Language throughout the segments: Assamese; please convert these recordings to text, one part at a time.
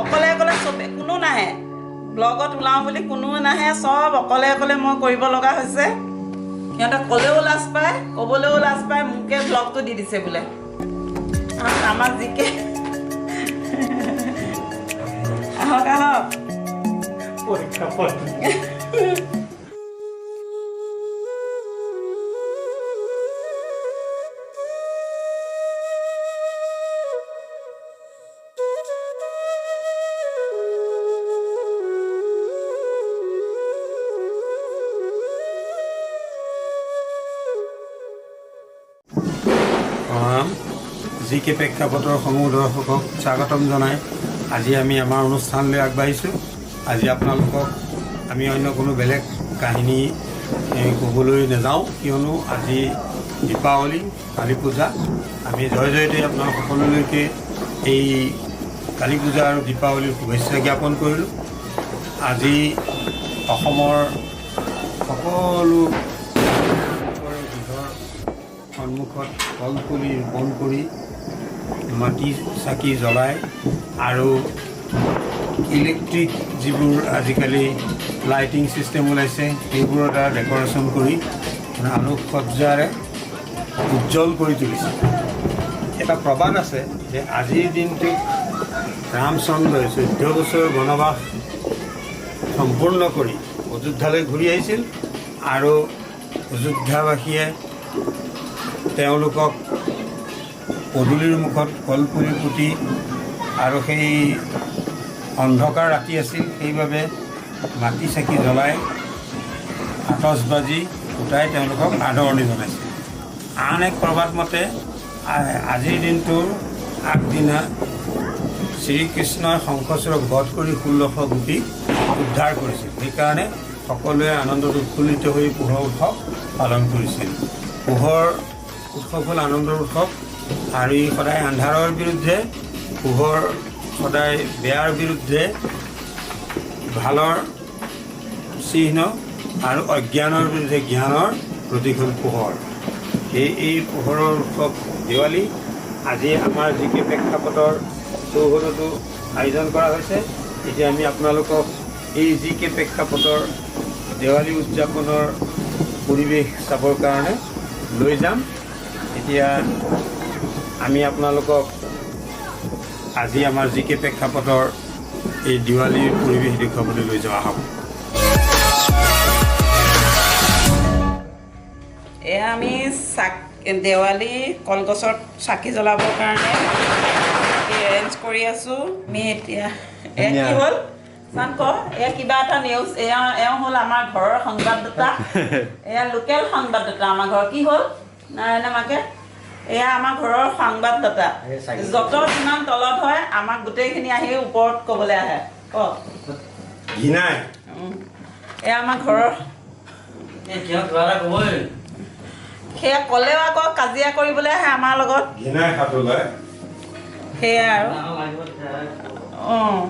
অকলে অকলে চবে কোনো নাহে ব্লগত ওলাওঁ বুলি কোনো নাহে চব অকলে অকলে মই কৰিব লগা হৈছে সিহঁতে ক'লেও লাজ পায় ক'বলৈও লাজ পায় মোকে ব্লগটো দি দিছে বোলে আমাৰ জিকে আহক আহক পৰীক্ষা জিকে প্ৰেক্ষাপটৰ সমূহ দৰ্শকক স্বাগতম জনাই আজি আমি আমাৰ অনুষ্ঠানলৈ আগবাঢ়িছোঁ আজি আপোনালোকক আমি অন্য কোনো বেলেগ কাহিনী ক'বলৈ নাযাওঁ কিয়নো আজি দীপাৱলী কালী পূজা আমি জয় জয়তে আপোনালোক সকলোলৈকে এই কালী পূজা আৰু দীপাৱলীৰ শুভেচ্ছা জ্ঞাপন কৰিলোঁ আজি অসমৰ সকলো সন্মুখত কলপুলি ৰোপণ কৰি মাটি চাকি জ্বলাই আৰু ইলেক্ট্ৰিক যিবোৰ আজিকালি লাইটিং ছিষ্টেম ওলাইছে সেইবোৰৰ দ্বাৰা ডেক'ৰেশ্যন কৰি আলোকসজ্জাৰে উজ্জ্বল কৰি তুলিছে এটা প্ৰবাদ আছে যে আজিৰ দিনটোত ৰামচন্দ্ৰই 14 বছৰ বনবাস সম্পূৰ্ণ কৰি অযোধ্যালৈ ঘূৰি আহিছিল আৰু অযোধ্যাবাসীয়ে তেওঁলোকক পদূলিৰ মুখত কলপুলি পুতি আৰু সেই অন্ধকাৰ ৰাতি আছিল সেইবাবে মাটি চাকি জ্বলাই আতচবাজি ফুটাই তেওঁলোকক আদৰণি জনাইছিল আন এক প্ৰবাদ মতে আজিৰ দিনটোৰ আগদিনা শ্ৰীকৃষ্ণই শংখচূড়ক বধ কৰি 1600 গোপীক উদ্ধাৰ কৰিছিল সেইকাৰণে সকলোৱে আনন্দত উৎফুল্লিত হৈ পোহৰ উৎসৱ পালন কৰিছিল পোহৰ উৎসৱ হ'ল আনন্দৰ উৎসৱ আৰু ই সদায় আন্ধাৰৰ বিৰুদ্ধে পোহৰ সদায় বেয়াৰ বিৰুদ্ধে ভালৰ চিহ্ন আৰু অজ্ঞানৰ বিৰুদ্ধে জ্ঞানৰ প্ৰতীক হ'ল পোহৰ এই পোহৰৰ উৎসৱ দেৱালী আজি আমাৰ জিকে প্ৰেক্ষাপটৰ চৌহদতো আয়োজন কৰা হৈছে এতিয়া আমি আপোনালোকক এই জিকে প্ৰেক্ষাপটৰ দেৱালী উদযাপনৰ পৰিৱেশ চাবৰ কাৰণে লৈ যাম এতিয়া আমি আপোনালোকক আজি আমাৰ জিকে প্ৰেক্ষাপটৰ এই দিৱালীৰ পৰিৱেশ দেখুৱাবলৈ লৈ যোৱা হ'ব এয়া আমি দেৱালী কলগছত চাকি জ্বলাবৰ কাৰণে এৰেঞ্জ কৰি আছোঁ আমি এতিয়া এয়া কি হ'ল চান ক এয়া কিবা এটা নিউজ এওঁ হ'ল আমাৰ ঘৰৰ সংবাদদাতা এয়া লোকেল সংবাদদাতা আমাৰ ঘৰ কি হ'ল নাৰায়ণে মাকে এয়া আমাৰ ঘৰৰ সংবাদদাতা যত যিমান তলত হয় আমাক গোটেইখিনি আহি ওপৰত ক'বলৈ আহে কওক ঘিনাই এয়া আমাৰ ঘৰৰ সেয়া ক'লেও আকৌ কাজিয়া কৰিবলৈ আহে আমাৰ লগত ঘিনাই খাবলৈ সেয়া আৰু অঁ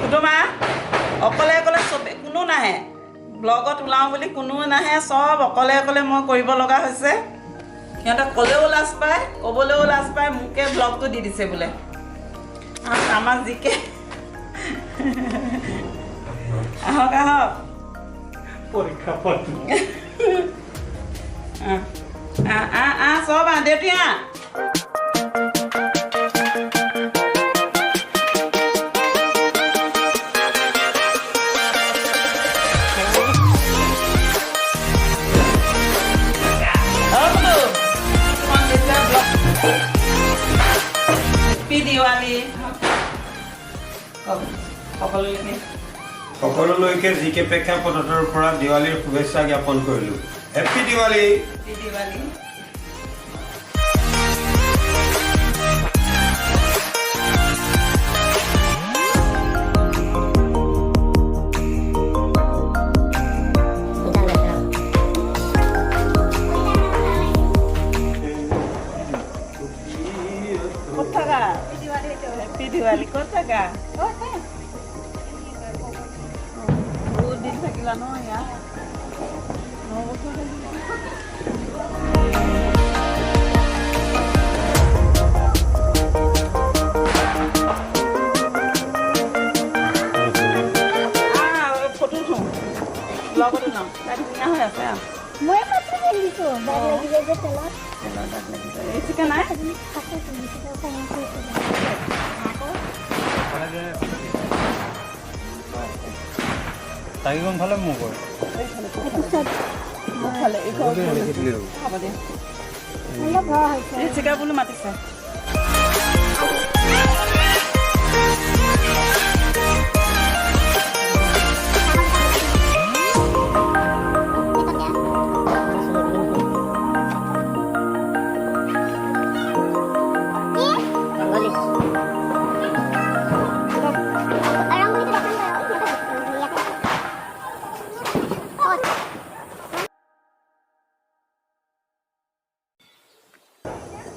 কুটুমা অকলে অকলে চবে কোনো নাহে ব্লগত ওলাওঁ বুলি কোনো নাহে চব অকলে অকলে মই কৰিব লগা হৈছে সিহঁতে ক'লেও লাজ পায় ক'বলৈও লাজ পায় মোকে ব্লগটো দি দিছে বোলে আমাৰ জিকে আহক আহক পৰীক্ষা চব দেউতি সকলোলৈকে জিকে প্ৰেক্ষাপটৰ পৰা দিৱালীৰ শুভেচ্ছা জ্ঞাপন কৰিলোঁ হেপ্পী দিৱালী হেপ্পী দিৱালী ক'ত থাকা বহুত দিন থাকিলা ন ইয়াত 9 বছৰ থাকিলা লগতে যাওঁ তাই ধুনীয়া হৈ আছে আৰু মই মাত্ৰ দেখিছোঁ দাগ লাগি যায় যে তেলত তেলৰ দাগ লাগিছে ৰিচিকা নাই চাৰিখন ফালে মোৰ ঘৰ হ'ব দে অলপ ভয় হৈছে ৰিচিকা বোলো মাতিছে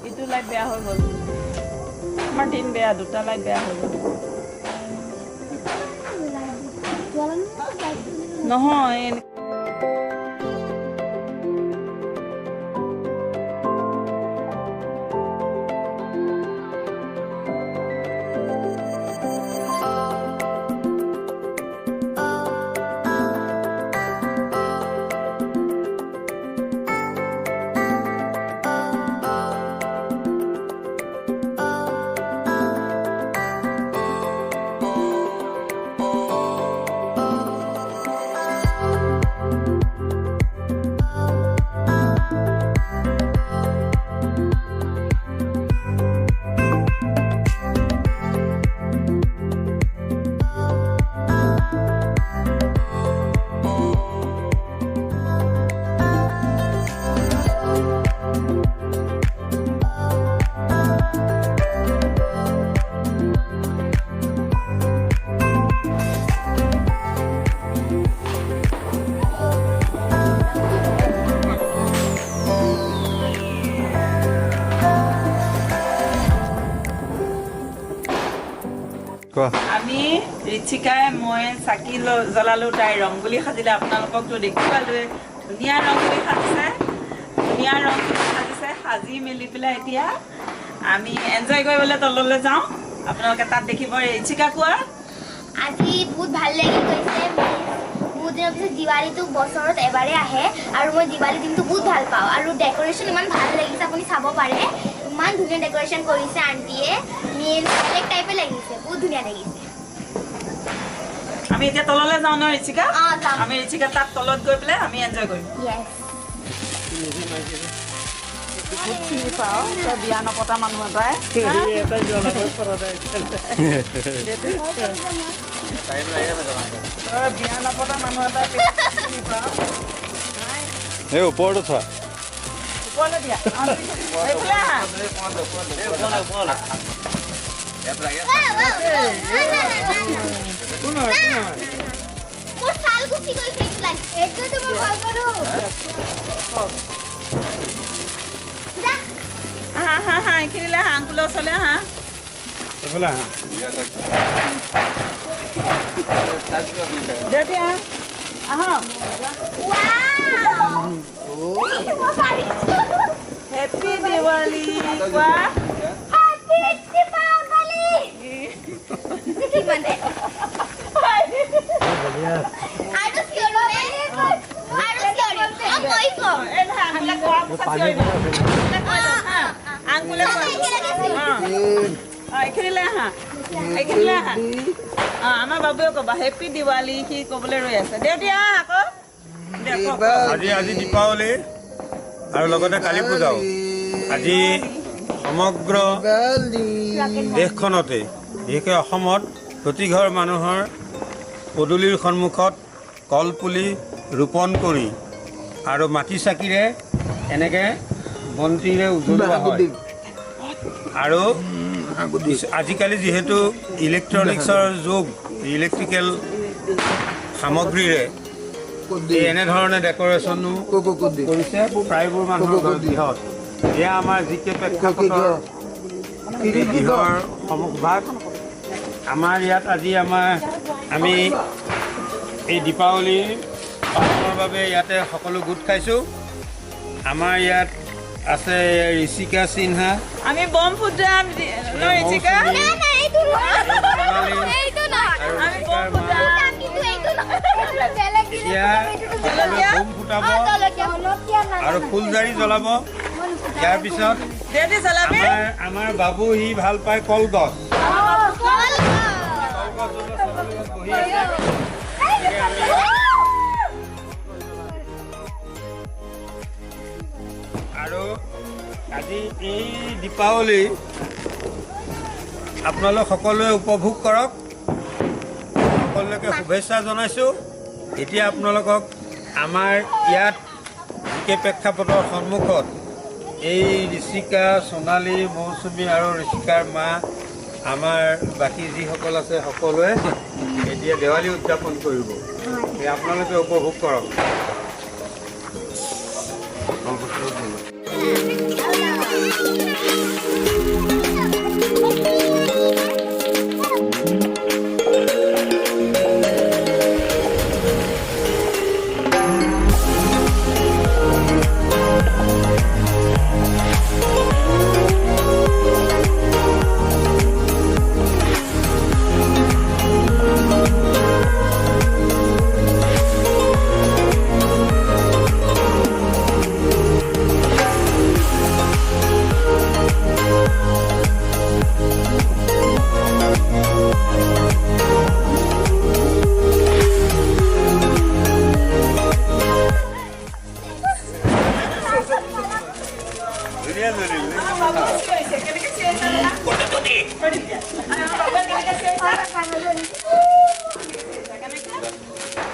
ইটো লাইট বেয়া হৈ গ'ল আমাৰ দিন বেয়া দুটা লাইট বেয়া হৈ গ'ল নহয় আমি ৰিচিকাই মই চাকি জ্বলালোঁ তাই ৰংগুলি সাজিলে আপোনালোককতো দেখি পালোৱে ধুনীয়া ৰংগুলি সাজিছে ধুনীয়া ৰংগুলি সাজিছে সাজি মেলি পেলাই এতিয়া আমি এনজয় কৰিবলৈ তললৈ যাওঁ আপোনালোকে তাত দেখিব ৰিচিকা কোৱা আজি বহুত ভাল লাগি গৈছে বহুত দিনৰ পিছত দিৱালীটো বছৰত এবাৰে আহে আৰু মই দিৱালী দিনটো বহুত ভাল পাওঁ আৰু ডেক'ৰেশ্যন ইমান ভাল লাগিছে আপুনি চাব পাৰে ইমান ধুনীয়া ডেক'ৰেশ্যন কৰিছে আণ্টিয়ে মিল বেলেগ টাইপে লাগিছে বহুত ধুনীয়া লাগিছে আমি এতিয়া তললৈ যাওঁ ন ৰিচিকা যাম। আমি ৰিচিকা তাত তলত গৈ পেলাই আমি এনজয় কৰিম য়েছ চিনি পাওঁ তই বিয়া নপতা মানুহ এটাই তই বিয়া নপতা মানুহ এটাই চিনি পাওঁ এই ওপৰতো থোৱা ওপৰলৈ দিয়া এইফালে আহা মোৰ ছাল গুচি গৈছে এইটোতো মই ভয় কৰোঁ আহা হা হা এইখিনিলে আহা আংকুলৰ ওচৰলৈ আহা এইফালে আহা দেউতি আহা আহা হেপী দিৱালী কোৱা এইখিনিলে আহা এইখিনিলে আহা আমাৰ বাবুৱে ক'বা হেপী দিৱালী সি ক'বলৈ ৰৈ আছে দেউতি আহা আকৌ আজি দীপাৱলী আৰু লগতে কালী পূজাও আজি সমগ্ৰ দেশখনতে বিশেষকৈ অসমত প্ৰতিঘৰ মানুহৰ পদূলিৰ সন্মুখত কলপুলি ৰোপণ কৰি আৰু মাটি চাকিৰে এনেকৈ বন্তিৰে উজ্বলোৱা হয় আৰু আজিকালি যিহেতু ইলেক্ট্ৰনিক্সৰ যুগ ইলেক্ট্ৰিকেল সামগ্ৰীৰে এনেধৰণে ডেক'ৰেশ্যনো কৰিছে প্ৰায়বোৰ মানুহৰ গৃহত এয়া আমাৰ জি কে প্ৰেক্ষাপটৰ গৃহৰ সন্মুখভাগ আমাৰ ইয়াত আজি আমি এই দীপাৱলী পালনৰ বাবে ইয়াতে সকলো গোট খাইছোঁ আমাৰ ইয়াত আছে ঋষিকা সিনহা আমি বম ফুটাম ন ঋষিকা এতিয়া একেবাৰে বোম ফুটাব আৰু ফুলজাৰি জ্বলাব। ইয়াৰ পিছত আমাৰ বাবু সি ভাল পায় কলগছ। আৰু আজি এই দীপাৱলী আপোনালোক সকলোৱে উপভোগ কৰক। সকলোকে শুভেচ্ছা জনাইছোঁ। এতিয়া আপোনালোকক আমাৰ ইয়াত বিকে প্ৰেক্ষাপটৰ সন্মুখত এই ঋষিকা, সোণালী, মৌচুমী আৰু ঋষিকাৰ মা, আমাৰ বাকী যিসকল আছে সকলোৱে এতিয়া দেৱালী উদযাপন কৰিব। আপোনালোকে উপভোগ কৰক।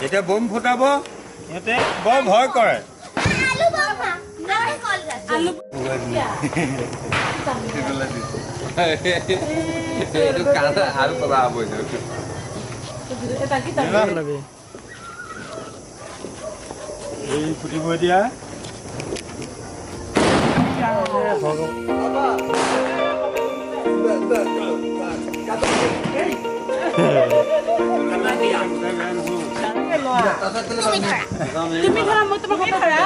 যেতিয়া বোম ফুটাব সিহঁতে বৰ ভয় কৰে। এই ফুটিব এতিয়া তুমি ধৰা মই তোমাক ধৰা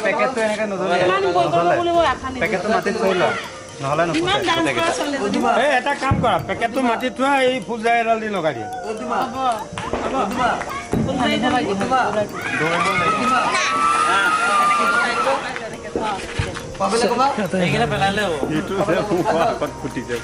পেকেটটো এনেকৈ নজলে পেকেটটো মাটিত থৈ লোৱা নহ'লে নপঠে। এটা কাম কৰা, পেকেটটো মাটিত থোৱা, এই ফুলজাৰি এডাল দি লগাই দিয়া। পেলালে ফুটি যায়।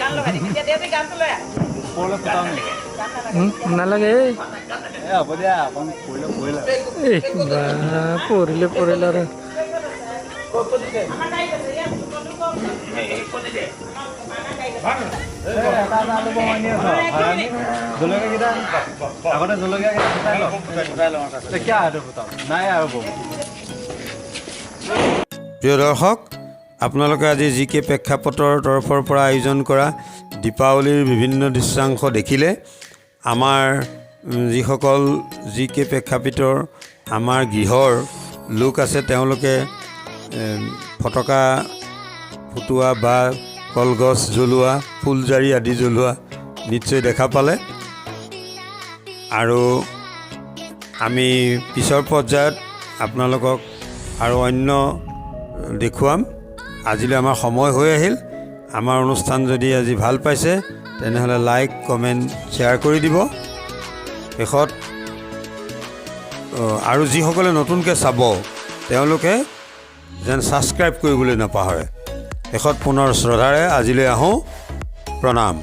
গান লগাই দিবি, এতিয়া গানটো লৈ আহ। ওপৰলৈ ফুটাও নেকি নালাগে এই হ'ব দিয়া অকণ পৰিলে এই পৰিলে আৰু জলকীয়াকেইটা আগতে জলকীয়াকেইটা ফুটাই লওঁ কিয় আৰু ফুটাওঁ নাই আৰু ব'ব প্ৰিয় দৰ্শক আপোনালোকে আজি জি কে প্ৰেক্ষাপটৰ তৰফৰ পৰা আয়োজন কৰা দীপাৱলীৰ বিভিন্ন দৃশ্যাংশ দেখিলে আমাৰ যিসকল জি কে প্ৰেক্ষাপটৰ আমাৰ গৃহৰ লোক আছে তেওঁলোকে ফটকা ফুটোৱা বা কলগছ জ্বলোৱা ফুলজাৰি আদি জ্বলোৱা নিশ্চয় দেখা পালে আৰু আমি পিছৰ পৰ্যায়ত আপোনালোকক আৰু অন্য দেখুৱাম আজিলৈ আমাৰ সময় হৈ আহিল আমাৰ অনুষ্ঠান যদি আজি ভাল পাইছে তেনেহ'লে লাইক কমেণ্ট শ্বেয়াৰ কৰি দিব শেষত আৰু যিসকলে নতুনকৈ চাব তেওঁলোকে যেন ছাবস্ক্ৰাইব কৰিবলৈ নাপাহৰে শেষত পুনৰ শ্ৰদ্ধাৰে আজিলৈ আহোঁ প্ৰণাম